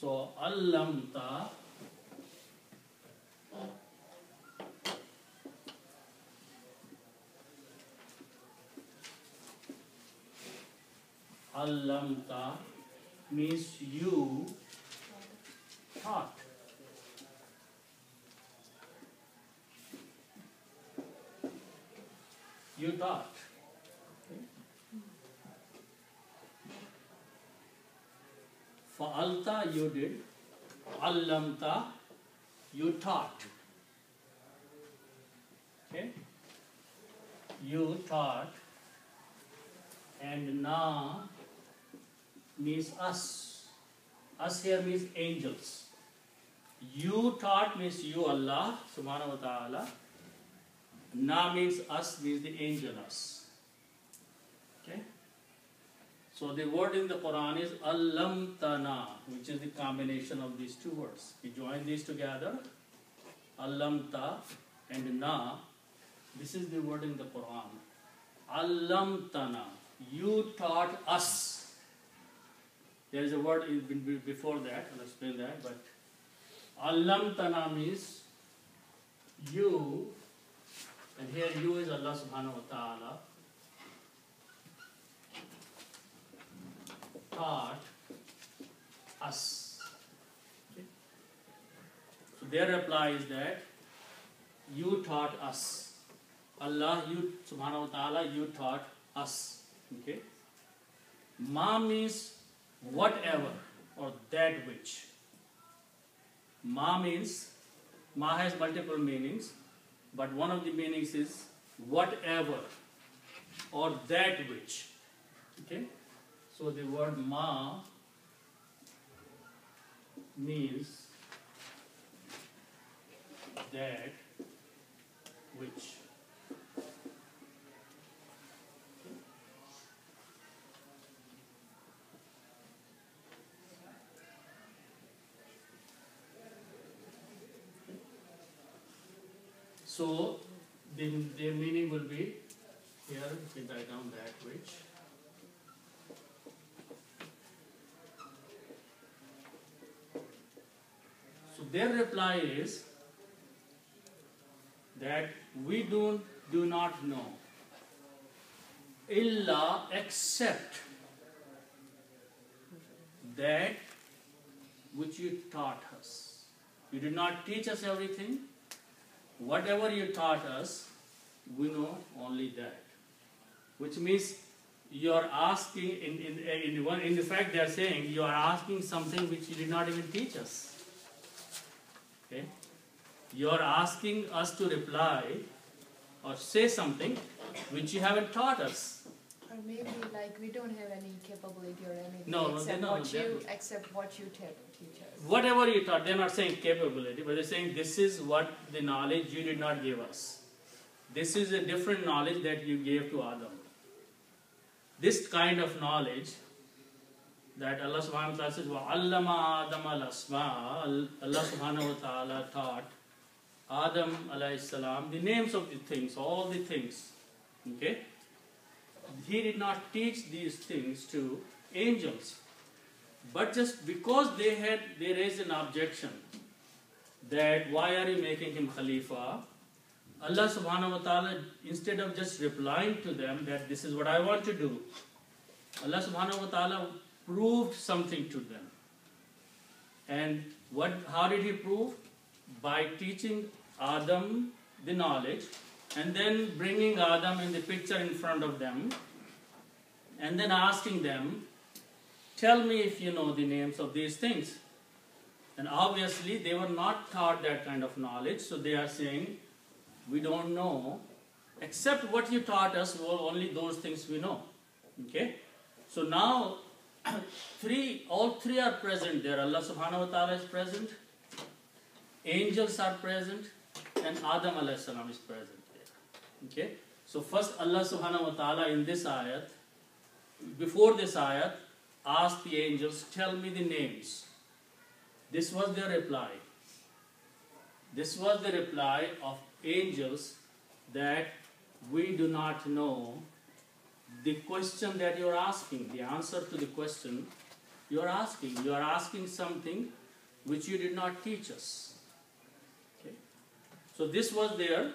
So allamta means you taught. You taught. Fa'alta, you did. Allamta, you taught. Okay? You taught. And na means us. Us here means angels. You taught means you, Allah subhanahu wa ta'ala. Na means us, means the angel us. Okay? So the word in the Quran is allamtana, which is the combination of these two words. We join these together, allamta and na. This is the word in the Quran. Allamtana, you taught us. There is a word before that, I'll explain that, but allamtana means you, and here you is Allah subhanahu wa ta'ala, taught us. Okay? So their reply is that you taught us. Allah, you subhanahu wa ta'ala, you taught us. Okay? Ma means whatever or that which. Ma means, ma has multiple meanings, but one of the meanings is whatever or that which. Okay? So the word ma means that which. So the meaning will be here, we write down that which. So their reply is that we do not know illa except that which you taught us. You did not teach us everything. Whatever you taught us, we know only that. Which means you are asking, in fact they are saying, you are asking something which you did not even teach us. Okay? You are asking us to reply or say something which you haven't taught us. Or maybe like we don't have any capability or anything except what you teach us. Whatever you taught, they are not saying capability, but they are saying this is what the knowledge you did not give us. This is a different knowledge that you gave to Adam. This kind of knowledge that Allah subhanahu wa ta'ala says, وَعَلَّمَ آدَمَ الْأَسْمَاءَ, Allah subhanahu wa ta'ala taught Adam alayhi salam the names of the things, all the things. Okay? He did not teach these things to angels. But just because they raised an objection that why are you making him Khalifa, Allah subhanahu wa ta'ala, instead of just replying to them that this is what I want to do, Allah subhanahu wa ta'ala proved something to them. And how did he prove? By teaching Adam the knowledge and then bringing Adam in the picture in front of them and then asking them, tell me if you know the names of these things. And obviously they were not taught that kind of knowledge, so they are saying, we don't know, except what you taught us, well, only those things we know. Okay? So now, all three are present there. Allah subhanahu wa ta'ala is present, angels are present, and Adam alayhi salam is present there. Okay? So first Allah subhanahu wa ta'ala in this ayat, before this ayat, asked the angels, tell me the names. This was their reply. This was the reply of angels that we do not know the question that you are asking, the answer to the question You are asking something which you did not teach us. Okay? So this was their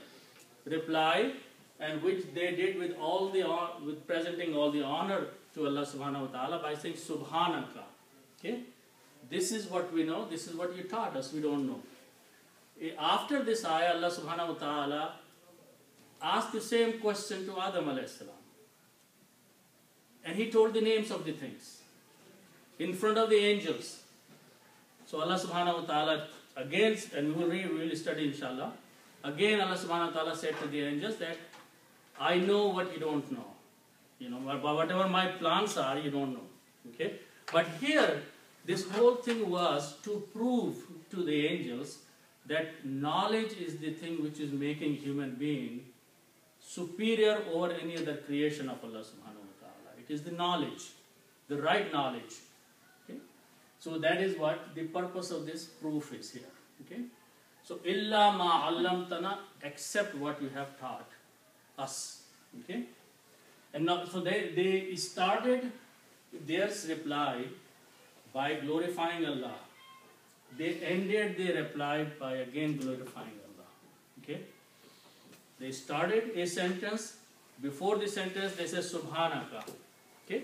reply, and which they did with presenting all the honor to Allah subhanahu wa ta'ala by saying Subhanaka. Okay? This is what we know, this is what you taught us, we don't know. After this ayah, Allah subhanahu wa ta'ala asked the same question to Adam alayhi salam. And he told the names of the things in front of the angels. So Allah subhanahu wa ta'ala again, and we will study inshallah, again Allah subhanahu wa ta'ala said to the angels that I know what you don't know. You know, whatever my plans are, you don't know. Okay? But here, this whole thing was to prove to the angels that knowledge is the thing which is making human being superior over any other creation of Allah subhanahu wa ta'ala. It is the knowledge, the right knowledge. Okay? So that is what the purpose of this proof is here. Okay? So, illa ma allamtana, except what you have taught us. Okay? And now, so they started their reply by glorifying Allah. They ended their reply by again glorifying Allah. Okay? They started a sentence. Before the sentence, they say Subhanaka. Okay?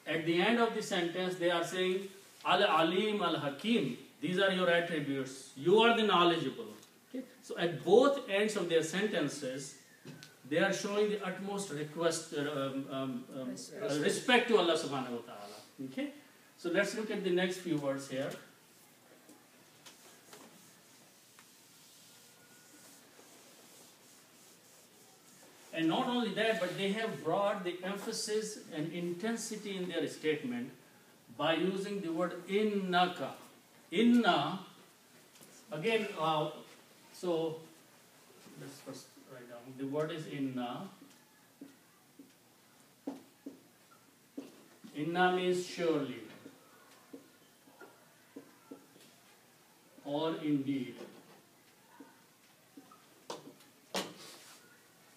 At the end of the sentence, they are saying Al-Alim, Al-Hakim. These are your attributes. You are the knowledgeable. Okay? So at both ends of their sentences, they are showing the utmost respect to Allah subhanahu wa ta'ala. Okay? So let's look at the next few words here. And not only that, but they have brought the emphasis and intensity in their statement by using the word innaka. Inna, again, so let's first write down. The word is inna. Inna means surely or indeed.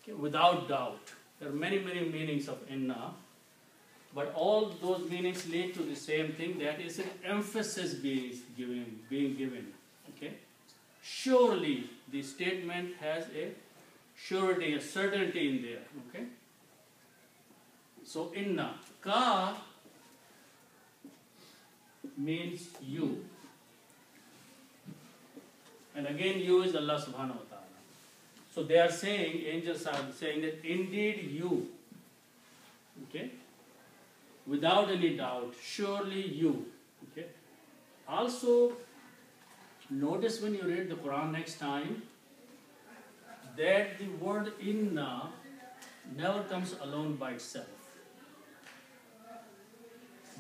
Okay, without doubt. There are many meanings of inna, but all those meanings lead to the same thing, that is an emphasis being given. Okay? Surely, the statement has a surety, a certainty in there. Okay? So inna. Ka means you. And again, you is Allah subhanahu wa ta'ala. So they are saying, angels are saying that indeed you. Okay? Without any doubt, surely you. Okay? Also, notice when you read the Quran next time, that the word inna never comes alone by itself.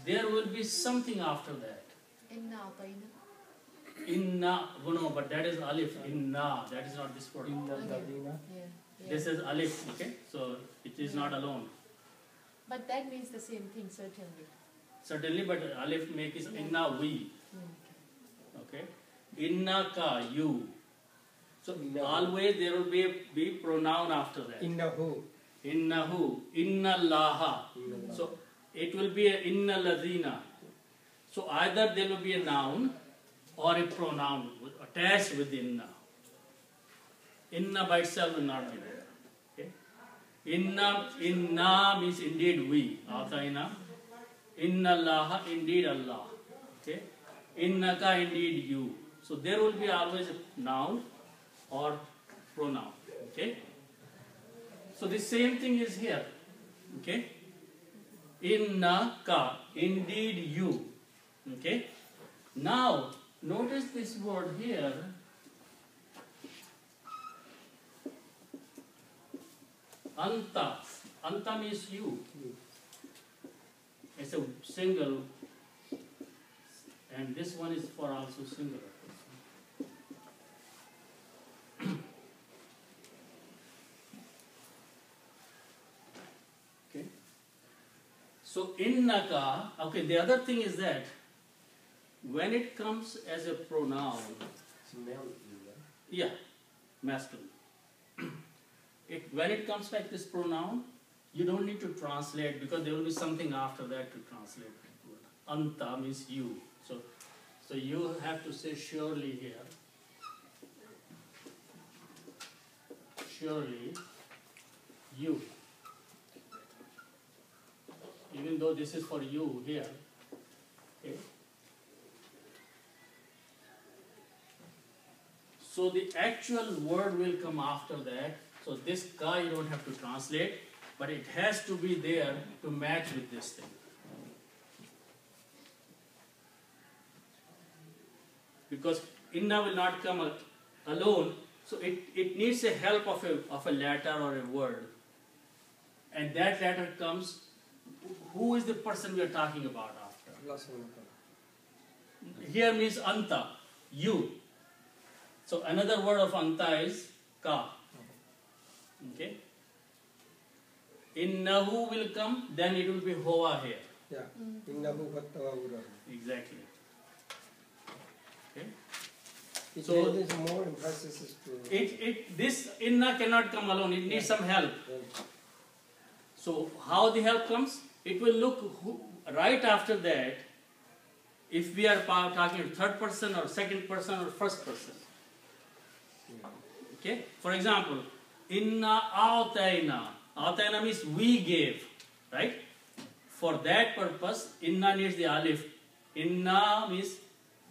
There will be something after that. Inna, no, but that is alif. Inna, that is not this word. This is alif, okay? So it is not alone. But that means the same thing, certainly. Certainly, but alif make is inna we. Okay? Inna ka, you. So always there will be pronoun after that. Innahu. Innahu. Inna laha. So it will be a inna ladina. So either there will be a noun or a pronoun attached with inna. Inna by itself will not be there. Okay? Inna means indeed we. Ataina. Inna laha, indeed Allah. Okay? Innaka, indeed you. So there will be always a noun or pronoun. Okay? So the same thing is here. Okay? Innaka, indeed you. Okay? Now, notice this word here. Anta. Anta means you. It's a single. And this one is for also singular. Okay. So, innaka, okay, the other thing is that when it comes as a pronoun, yeah, masculine. When it comes like this pronoun, you don't need to translate because there will be something after that to translate. anta means you. So you have to say surely here. Surely you. Even though this is for you here. Okay. So the actual word will come after that. So this ka you don't have to translate, but it has to be there to match with this thing. Because inna will not come alone, so it needs a help of a letter or a word. And that letter comes, who is the person we are talking about after? Here means anta, you. So another word of anta is ka. Okay? Innahu will come, then it will be hoa here. Yeah. Innahu wattawawura. Exactly. Okay? So there's more emphasis to this inna cannot come alone, it needs some help. So how the help comes? It will look right after that if we are talking third person or second person or first person. Okay? For example, inna a'tayna. A'tayna means we gave, right? For that purpose, inna needs the alif. Inna means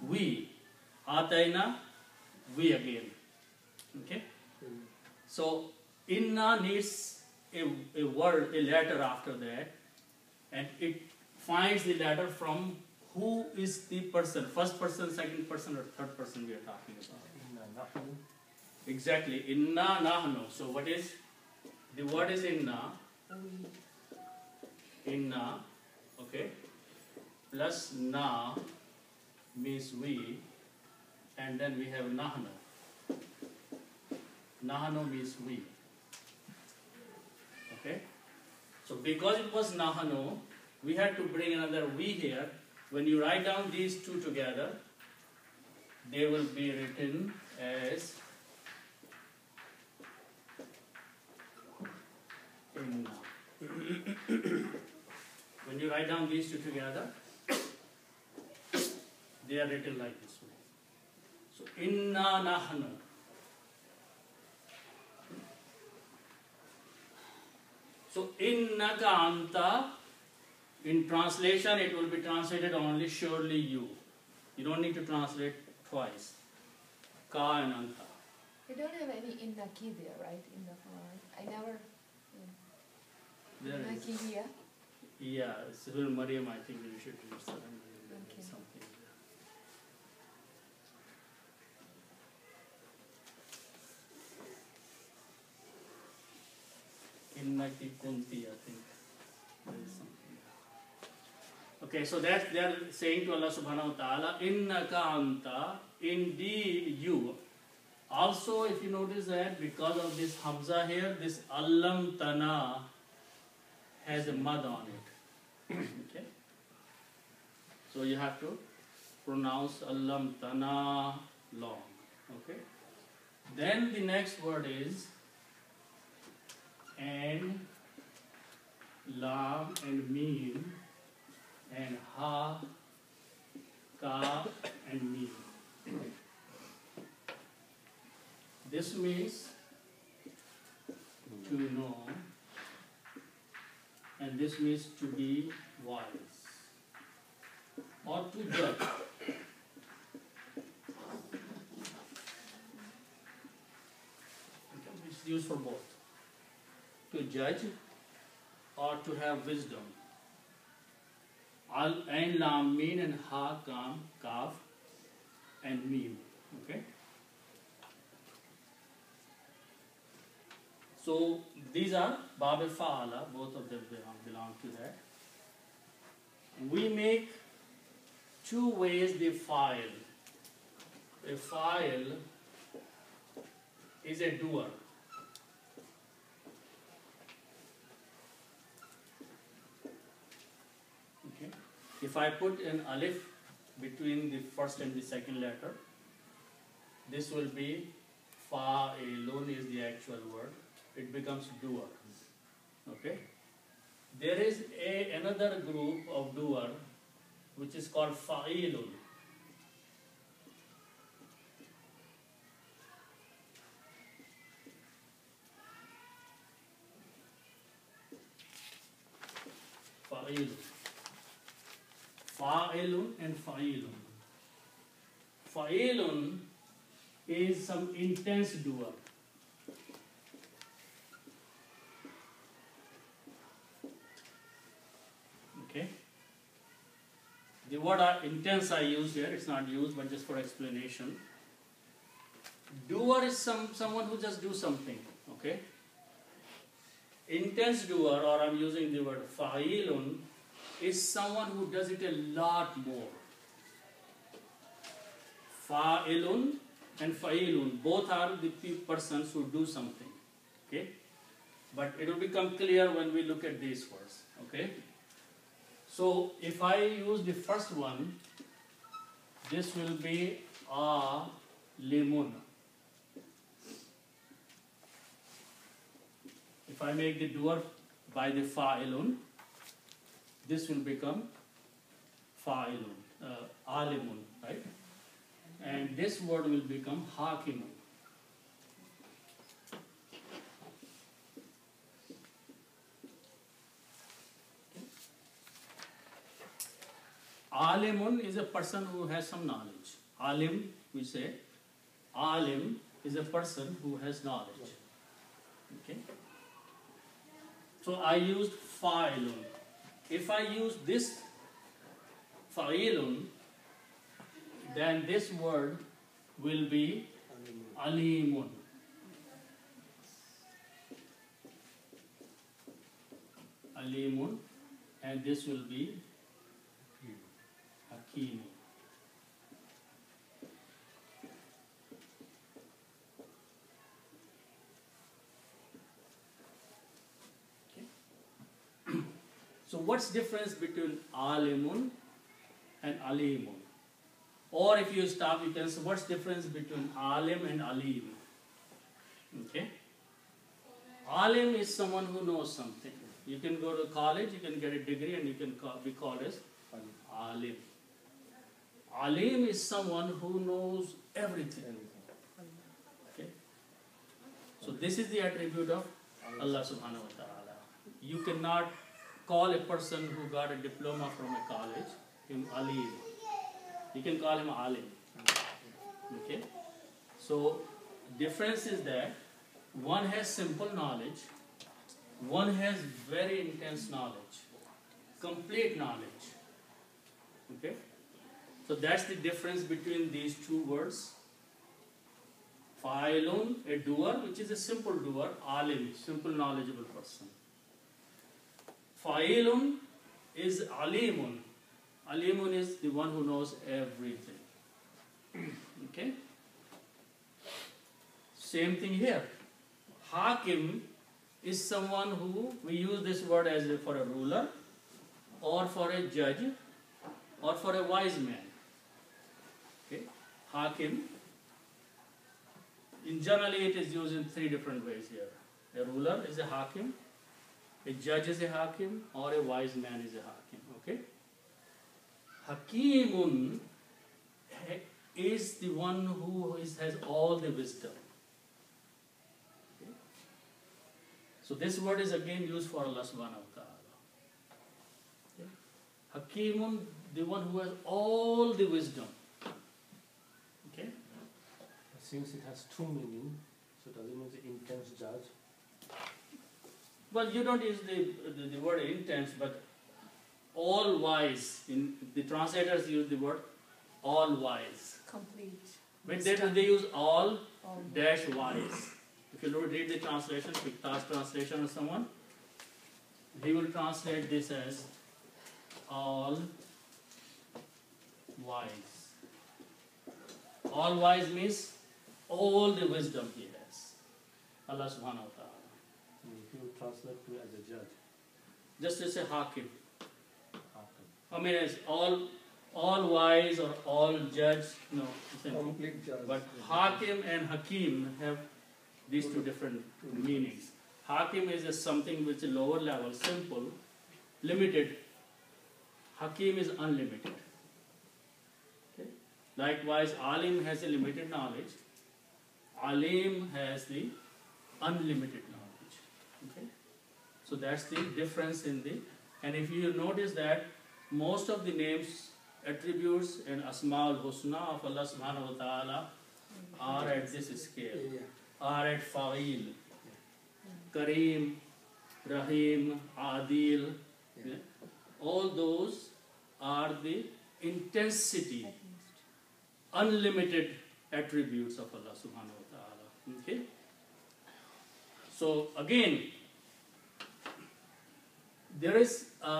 we. A'tayna, we again. Okay? So inna needs a word, a letter after that, and it finds the letter from who is the person, first person, second person, or third person we are talking about. Exactly, inna nahnu. So what is, the word is inna, okay, plus na means we, and then we have nahnu. Nahnu means we. Okay? So because it was nahnu, we had to bring another we here. When you write down these two together, they will be written as inna. When you write down these two together, they are written like this way. So inna nahnu. So innaka anta, in translation it will be translated only surely you. You don't need to translate twice. Ka and anta. We don't have any inna ki there, right? In the Quran. I never. There is. Inna ki here. Yeah, Surah Maryam, I think we should use that. Okay. Something. Innaki kunti, I think. There is something. Okay, so that they are saying to Allah subhanahu wa ta'ala, innaka anta, indeed you. Also, if you notice that because of this hamza here, this allam tana has a mad on it. Okay? So you have to pronounce allam tana long. Okay? Then the next word is and, lam and mim and ha, ka and mim. This means to know, and this means to be wise or to judge. It's used for both. To judge or to have wisdom. Al, ain, lam, meen, and ha, kam, kaf, and mim. Okay? So these are Bab Fa'ala, both of them belong to that. We make two ways the file. A file is a doer. Okay. If I put an alif between the first and the second letter, this will be fa'ilun is the actual word. It becomes doer. Okay? There is another group of doer which is called fa'ilun. Fa'ilun. Fa'ilun and fa'ilun. Fa'ilun is some intense doer. Okay. The word intense I use here, it's not used, but just for explanation. Doer is someone who just do something. Okay. Intense doer, or I'm using the word fa'ilun, is someone who does it a lot more. Fa'ilun and fa'ilun, both are the persons who do something. Okay? But it will become clear when we look at these words. Okay? So if I use the first one, this will be alimun. If I make the doer by the fa'ilun, this will become fa'ilun, alimun, right? And this word will become hakimun. Alimun is a person who has some knowledge. Alim, we say, alim is a person who has knowledge. Okay? So I used fa'ilun. If I use this fa'ilun, then this word will be alimun. Alimun, and this will be hakim. So what's the difference between alimun and alimun? Or if you stop, you can say what's the difference between alim and alim? Okay? Alim is someone who knows something. You can go to college, you can get a degree, and you can be called as alim. Alim is someone who knows everything. Okay? So this is the attribute of Allah subhanahu wa ta'ala. You cannot call a person who got a diploma from a college him alim. You can call him alim. Okay? So difference is that one has simple knowledge, one has very intense knowledge, complete knowledge. Okay? So that's the difference between these two words. Fa'ilun, a doer, which is a simple doer. Alim, simple knowledgeable person. Fa'ilun is alimun. Alimun is the one who knows everything. Okay? Same thing here. Hakim is someone who, we use this word as for a ruler, or for a judge, or for a wise man. Okay? Hakim. In generally it is used in three different ways here. A ruler is a hakim, a judge is a hakim, or a wise man is a hakim. Okay? Hakimun is the one who has all the wisdom. Okay? So this word is again used for Allah subhanahu wa ta'ala. Okay? Hakimun, the one who has all the wisdom. Okay? Since it has two meanings, so does it mean the intense judge? Well, you don't use the word intense, but all wise. In the translators use the word all wise. Complete. But they use all dash wise. If you read the translation, Pikta's translation or someone, he will translate this as all wise. All wise means all the wisdom he has. Allah subhanahu wa ta'ala. If you translate to as a judge. Just to say hakim. I mean, it's all wise or all judge, no. Complete judge. But hakim and hakim have these two different meanings. Hakim is just something which is lower level, simple, limited. Hakim is unlimited. Likewise, alim has a limited knowledge. Alim has the unlimited knowledge. Okay? So that's the difference in the, and if you notice that most of the names, attributes and Asma'ul Husna of Allah subhanahu wa ta'ala are at this scale, are at Fa'il, Kareem, Rahim, Adil, all those are the intensity, unlimited attributes of Allah subhanahu wa ta'ala. Okay? So again, there is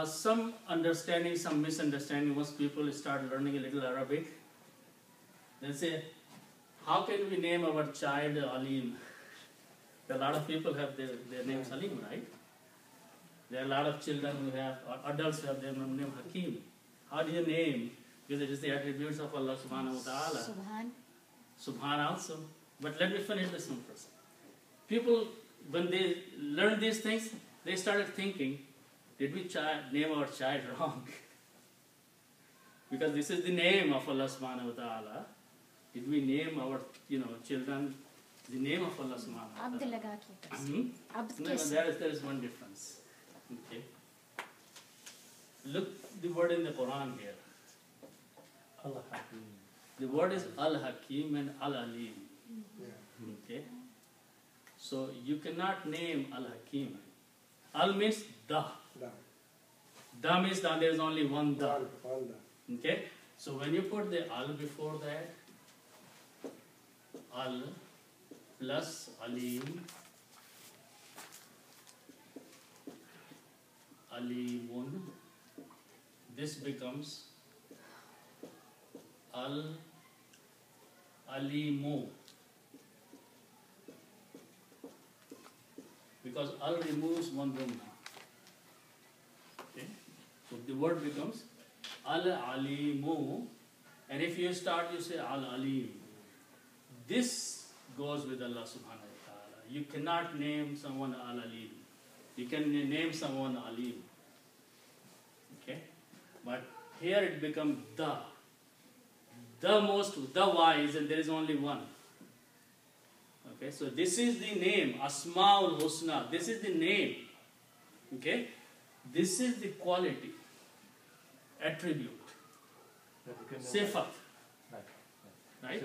some understanding, some misunderstanding once people start learning a little Arabic. They say, how can we name our child Alim? A lot of people have their name Salim, right? There are a lot of children who have, or adults who have their name Hakim. How do you name? Because it is the attributes of Allah subhanahu wa ta'ala. Subhan. Subhan also. But let me finish this one first. People, when they learn these things, they started thinking, did we name our child wrong? Because this is the name of Allah subhanahu wa ta'ala. Did we name our children the name of Allah subhanahu wa ta'ala? No, there is one difference. Okay. Look the word in the Quran here. Al-Hakim. The word is Al-Hakim and Al-Alim. Okay. So you cannot name Al-Hakim. Al means the. Da means that there is only one da. Okay. So when you put the al before that, al plus alim, alimun, this becomes al alimu, because al removes one dhamma. Okay, so the word becomes al alimu, and if you start, you say al alim. This goes with Allah subhanahu wa ta'ala. You cannot name someone al alim. You can name someone alim. Okay, but here it becomes the most, the wise, and there is only one. Okay, so this is the name, Asma'ul Husna. This is the name. Okay, this is the quality, attribute, sifat. Right?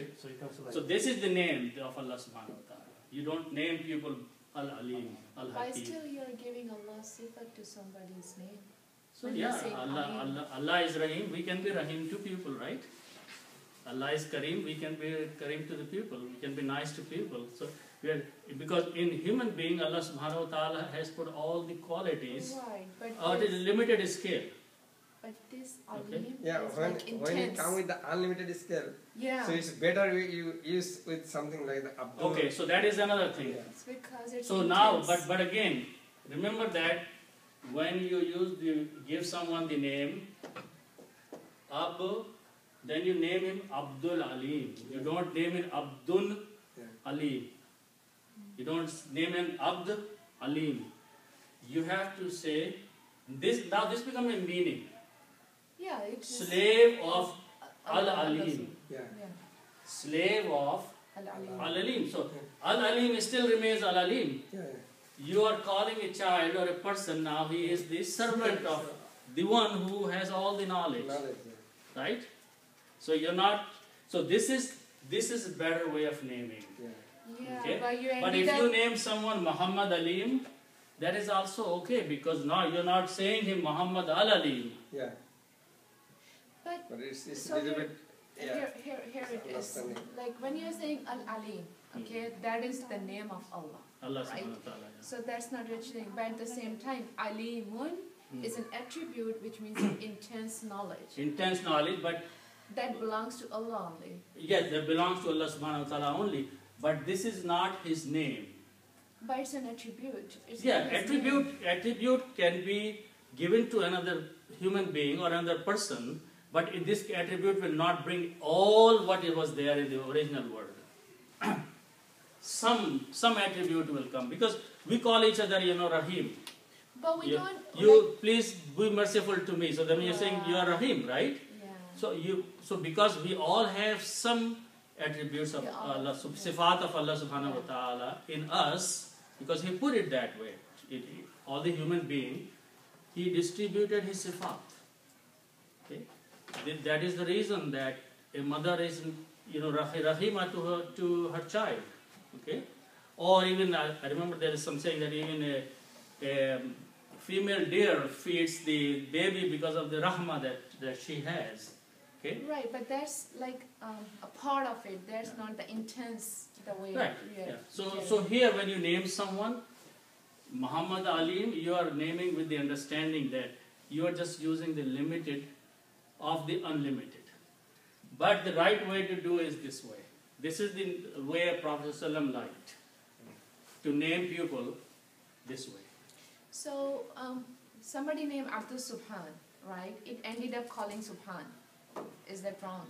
So this is the name of Allah subhanahu wa ta'ala. You don't name people Al-Alim, Al-Hakim. But still you're giving Allah sifat to somebody's name. So yeah, Allah is Rahim, we can be Rahim to people, right? Allah is Kareem, we can be Kareem to the people, we can be nice to people. So because in human being, Allah subhanahu wa ta'ala has put all the qualities at a limited scale. But this alim is like intense. When you come with the unlimited scale, yeah. So it's better you use with something like the Abdul. Okay, so that is another thing. Yeah. It's because it's so intense. Now, but again, remember that when you give someone the name Abu, then you name him Abdul Alim. You don't name him Abdul Alim. You don't name him Abd Alim. You have to say this. Now this becomes a meaning. Yeah, it's slave of Al-Alim. Yeah. Slave of Al-Alim. Al-Alim. So Al-Alim still remains Al-Alim. Yeah. You are calling a child or a person now, he is the servant of the one who has all the knowledge. Right? So you're not, so this is a better way of naming. Yeah, okay? But if you name someone Muhammad Alim, that is also okay, because now you're not saying him Muhammad Al-Alim. Yeah. But it's so a little bit, here it is. Like when you're saying Al-Alim, okay, that is the name of Allah. Allah right? subhanahu wa ta'ala, yeah. So that's not rich thing. But at the same time, Alimun is an attribute which means intense knowledge. Intense knowledge, but that belongs to Allah only. Yes, that belongs to Allah subhanahu wa ta'ala only. But this is not His name. But it's an attribute. It's attribute can be given to another human being or another person, but in this attribute will not bring all what it was there in the original word. Some attribute will come, because we call each other, Rahim. But we don't. You please be merciful to me. So then you're saying you are Rahim, right? Yeah. So because we all have some attributes of Allah, sifat of Allah subhanahu wa ta'ala in us, because He put it that way. All the human being, He distributed His sifat. Okay? That is the reason that a mother is, rahima to her child. Okay? Or even, I remember there is some saying that even a female deer feeds the baby because of the rahma that she has. Okay? Right, but that's like a part of it. That's not the intense, the way. Right. Yeah. So here when you name someone, Muhammad Alim, you are naming with the understanding that you are just using the limited of the unlimited. But the right way to do is this way. This is the way Prophet ﷺ liked to name people this way. So somebody named Abdul Subhan, right? It ended up calling Subhan. Is that wrong?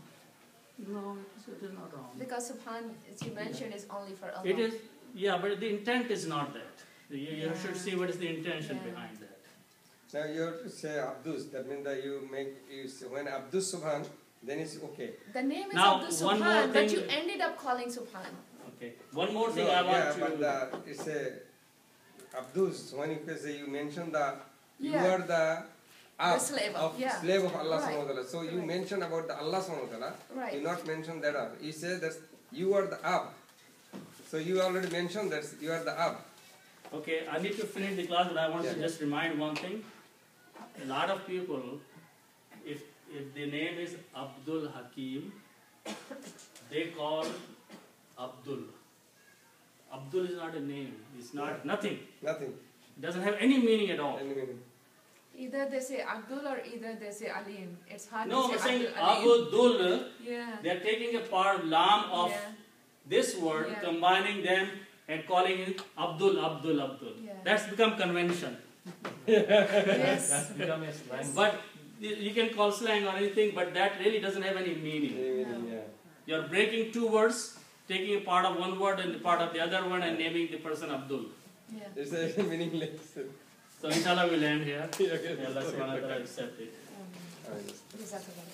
No, it is not wrong. Because Subhan, as you mentioned, is only for Allah. It is, yeah, but the intent is not that. You should see what is the intention behind that. Now you have to say Abdus. That means that when Abdus Subhan, then it's okay. The name is Now, Abdul one more Subhan, but thing- you ended up calling Subhan. Okay. One more thing I want to... but it's a Abdus. When you say you mention you Yeah. are the The slave of, slave of Allah Right. subhanahu wa ta'ala. So you Right. mention about the Allah subhanahu wa ta'ala. Right. You not mention that ab. You say that you are the ab. So you already mentioned that you are the ab. Okay, I need to finish the class, but I want to Yeah. just remind one thing. A lot of people, if the name is Abdul Hakim, they call Abdul. Abdul is not a name. It's not nothing. Nothing. It doesn't have any meaning at all. Any meaning. Either they say Abdul or either they say Alim. It's hard No, to I'm say saying Abdul Alim. Abdul, Yeah. they are taking a part, lam of Yeah. this word, Yeah. combining them and calling it Abdul, Abdul, Abdul. Yeah. That's become convention. Yes. That's become a slang. But you can call slang or anything, but that really doesn't have any meaning. Any meaning, yeah. You're breaking two words, taking a part of one word and a part of the other one and naming the person Abdul. Yeah. It's a meaningless. So inshallah we'll end here. Okay. May Allah subhanahu wa ta'ala accept it. Alright. Jazakallah.